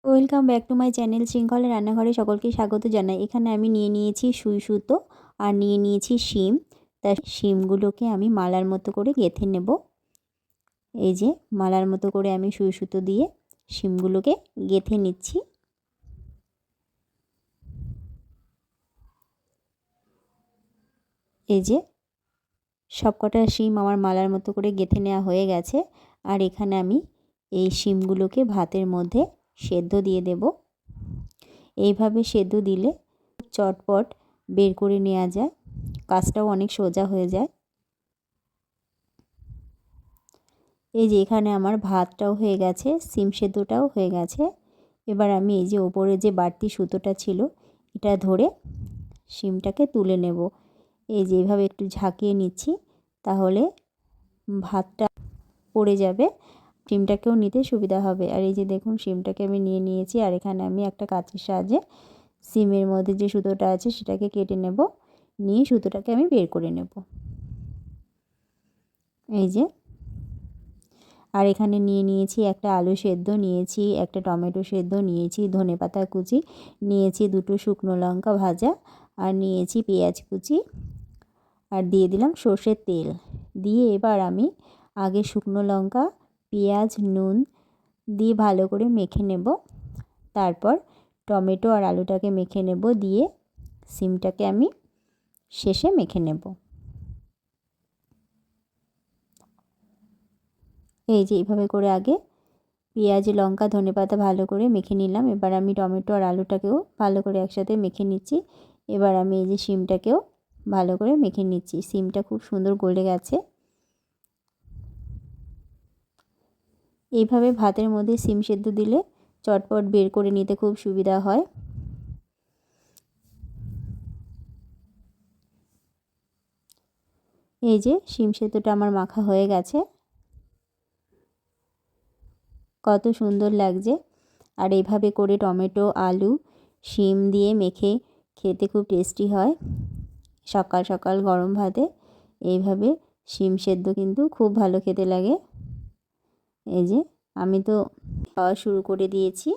Welcome back to my channel শৃঙ্খলা রান্নাঘরে সকলকে স্বাগত জানাই। এখানে আমি নিয়ে নিয়েছি সুই সুতো আর নিয়ে নিয়েছি শিম। তা শিমগুলোকে আমি মালার মতো করে গেঁথে নেব। এই যে মালার মতো করে আমি সুই সুতো দিয়ে শিমগুলোকে গেঁথে নিচ্ছি। এই যে সবকটা শিম আমার মালার মতো করে গেঁথে নেওয়া হয়ে গেছে। আর এখানে আমি এই শিমগুলোকে ভাতের মধ্যে সেদ্ধ দিয়ে দেব। এইভাবে সেদ্ধ দিলে চটপট বের করে নেওয়া যায়, কাজটাও অনেক সোজা হয়ে যায়। এই যে এখানে আমার ভাতটাও হয়ে গেছে, শিম সেদ্ধটাও হয়ে গেছে। এবার আমি এই যে ওপরে যে বাড়তি সুতোটা ছিল এটা ধরে শিমটাকে তুলে নেব। এই যে এইভাবে একটু ঝাঁকিয়ে নিচ্ছি, তাহলে ভাতটা পড়ে যাবে, শিমটাকেও নিতে সুবিধা হবে। আর এই যে দেখুন শিমটাকে আমি নিয়ে নিয়েছি। আর এখানে আমি একটা কাঁচির সাহায্যে শিমের মধ্যে যে সুতোটা আছে সেটাকে কেটে নেব, নিয়ে সুতোটাকে আমি বের করে নেব। এই যে আর এখানে নিয়ে নিয়েছি একটা আলু সেদ্ধ, নিয়েছি একটা টমেটো সেদ্ধ, নিয়েছি ধনেপাতা কুচি, নিয়েছি দুটো শুকনো লঙ্কা ভাজা, আর নিয়েছি পেঁয়াজ কুচি, আর দিয়ে দিলাম সর্ষের তেল। দিয়ে এবার আমি আগে শুকনো লঙ্কা, পেঁয়াজ, নুন দিয়ে ভালো করে মেখে নেব। তারপর টমেটো আর আলুটাকে মেখে নেব, দিয়ে সিমটাকে আমি শেষে মেখে নেব। এই যে এইভাবে করে আগে পেঁয়াজ, লঙ্কা, ধনেপাতা ভালো করে মেখে নিলাম। এবার আমি টমেটো আর আলুটাকেও ভালো করে একসাথে মেখে নিচ্ছি। এবার আমি এই যে শিমটাকেও ভালো করে মেখে নিচ্ছি। শিমটা খুব সুন্দর গলে গেছে। এইভাবে ভাতের মধ্যে শিম সেদ্ধ দিলে চটপট বের করে নিতে খুব সুবিধা হয়। এই যে শিম সেদ্ধটা আমার মাখা হয়ে গেছে, কত সুন্দর লাগছে। আর এইভাবে করে টমেটো, আলু, শিম দিয়ে মেখে খেতে খুব টেস্টি হয় সকাল সকাল গরম ভাতে। এইভাবে শিম সেদ্ধ কিন্তু খুব ভালো খেতে লাগে। এই যে আমি তো খাওয়া শুরু করে দিয়েছি।